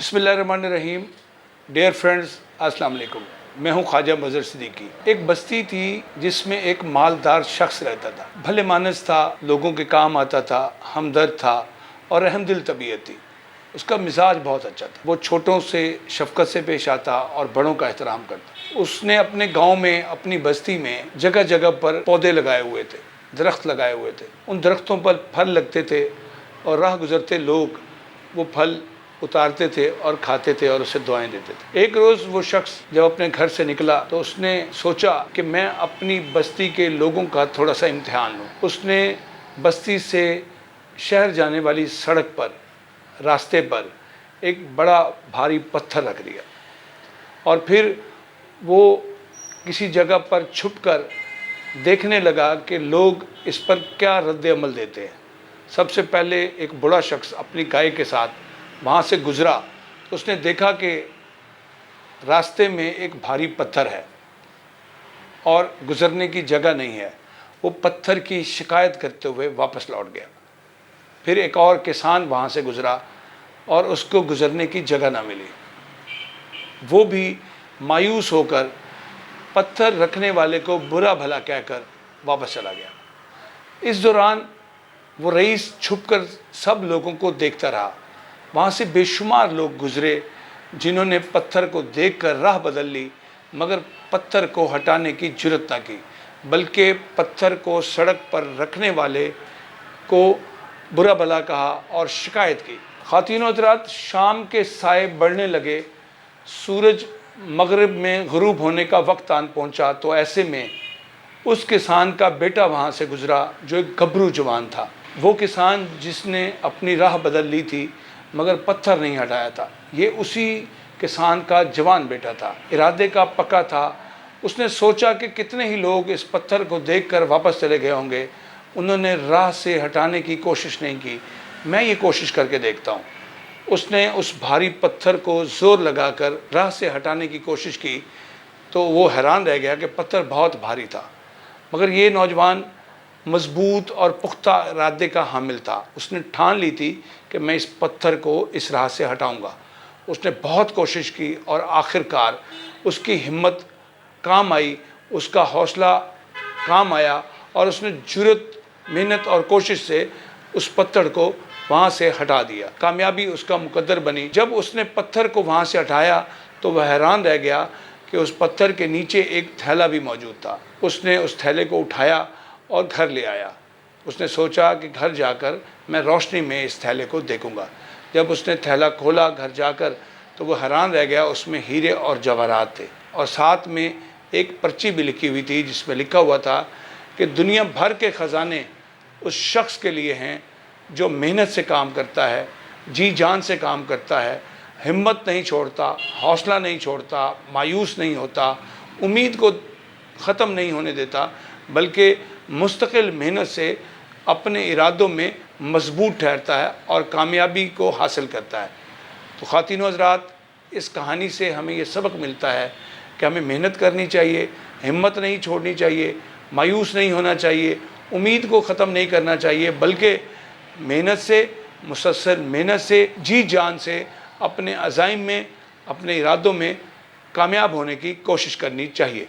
बिस्मिल्लाहिर्रहमानिर्रहीम। Dear friends, अस्सलाम वालेकुम। मैं हूं ख्वाजा मज़हर सिद्दीकी। एक बस्ती थी जिसमें एक मालदार शख्स रहता था। भले मानस था, लोगों के काम आता था, हमदर्द था और रहमदिल तबीयत थी। उसका मिजाज बहुत अच्छा था। वो छोटों से शफकत से पेश आता और बड़ों का एहतराम करता। उसने अपने गांव में, अपनी बस्ती में जगह जगह पर पौधे लगाए हुए थे, दरख्त लगाए हुए थे। उन दरख्तों पर फल लगते थे और राह गुजरते लोग वो फल उतारते थे और खाते थे और उसे दुआएं देते थे। एक रोज़ वो शख्स जब अपने घर से निकला तो उसने सोचा कि मैं अपनी बस्ती के लोगों का थोड़ा सा इम्तिहान लूँ। उसने बस्ती से शहर जाने वाली सड़क पर, रास्ते पर एक बड़ा भारी पत्थर रख दिया और फिर वो किसी जगह पर छुपकर देखने लगा कि लोग इस पर क्या रद्द अमल देते हैं। सबसे पहले एक बूढ़ा शख्स अपनी गाय के साथ वहाँ से गुज़रा तो उसने देखा कि रास्ते में एक भारी पत्थर है और गुज़रने की जगह नहीं है। वो पत्थर की शिकायत करते हुए वापस लौट गया। फिर एक और किसान वहाँ से गुज़रा और उसको गुज़रने की जगह ना मिली। वो भी मायूस होकर पत्थर रखने वाले को बुरा भला कहकर वापस चला गया। इस दौरान वो रईस छुपकर सब लोगों को देखता रहा। वहाँ से बेशुमार लोग गुज़रे जिन्होंने पत्थर को देखकर राह बदल ली, मगर पत्थर को हटाने की जुर्रत ना की, बल्कि पत्थर को सड़क पर रखने वाले को बुरा भला कहा और शिकायत की। ख़वातीन और हज़रात, शाम के साए बढ़ने लगे, सूरज मगरिब में ग़ुरूब होने का वक्त आन पहुँचा। तो ऐसे में उस किसान का बेटा वहाँ से गुज़रा जो एक गभरू जवान था। वो किसान जिसने अपनी राह बदल ली थी मगर पत्थर नहीं हटाया था, ये उसी किसान का जवान बेटा था। इरादे का पक्का था। उसने सोचा कि कितने ही लोग इस पत्थर को देखकर वापस चले गए होंगे, उन्होंने राह से हटाने की कोशिश नहीं की, मैं ये कोशिश करके देखता हूँ। उसने उस भारी पत्थर को ज़ोर लगाकर राह से हटाने की कोशिश की तो वो हैरान रह गया कि पत्थर बहुत भारी था, मगर ये नौजवान मजबूत और पुख्ता इरादे का हामिल था। उसने ठान ली थी कि मैं इस पत्थर को इस राह से हटाऊंगा। उसने बहुत कोशिश की और आखिरकार उसकी हिम्मत काम आई, उसका हौसला काम आया और उसने जुर्रत, मेहनत और कोशिश से उस पत्थर को वहाँ से हटा दिया। कामयाबी उसका मुकद्दर बनी। जब उसने पत्थर को वहाँ से हटाया तो वह हैरान रह गया कि उस पत्थर के नीचे एक थैला भी मौजूद था। उसने उस थैले को उठाया और घर ले आया। उसने सोचा कि घर जाकर मैं रोशनी में इस थैले को देखूंगा। जब उसने थैला खोला घर जाकर तो वो हैरान रह गया। उसमें हीरे और जवाहरात थे और साथ में एक पर्ची भी लिखी हुई थी जिसमें लिखा हुआ था कि दुनिया भर के ख़जाने उस शख्स के लिए हैं जो मेहनत से काम करता है, जी जान से काम करता है, हिम्मत नहीं छोड़ता, हौसला नहीं छोड़ता, मायूस नहीं होता, उम्मीद को ख़त्म नहीं होने देता, बल्कि मुस्तकिल मेहनत से अपने इरादों में मजबूत ठहरता है और कामयाबी को हासिल करता है। तो ख़वातीन और हज़रात, इस कहानी से हमें ये सबक मिलता है कि हमें मेहनत करनी चाहिए, हिम्मत नहीं छोड़नी चाहिए, मायूस नहीं होना चाहिए, उम्मीद को ख़त्म नहीं करना चाहिए, बल्कि मेहनत से, मुसलसल मेहनत से, जी जान से अपने अज़ाइम में, अपने इरादों में कामयाब होने की कोशिश करनी चाहिए।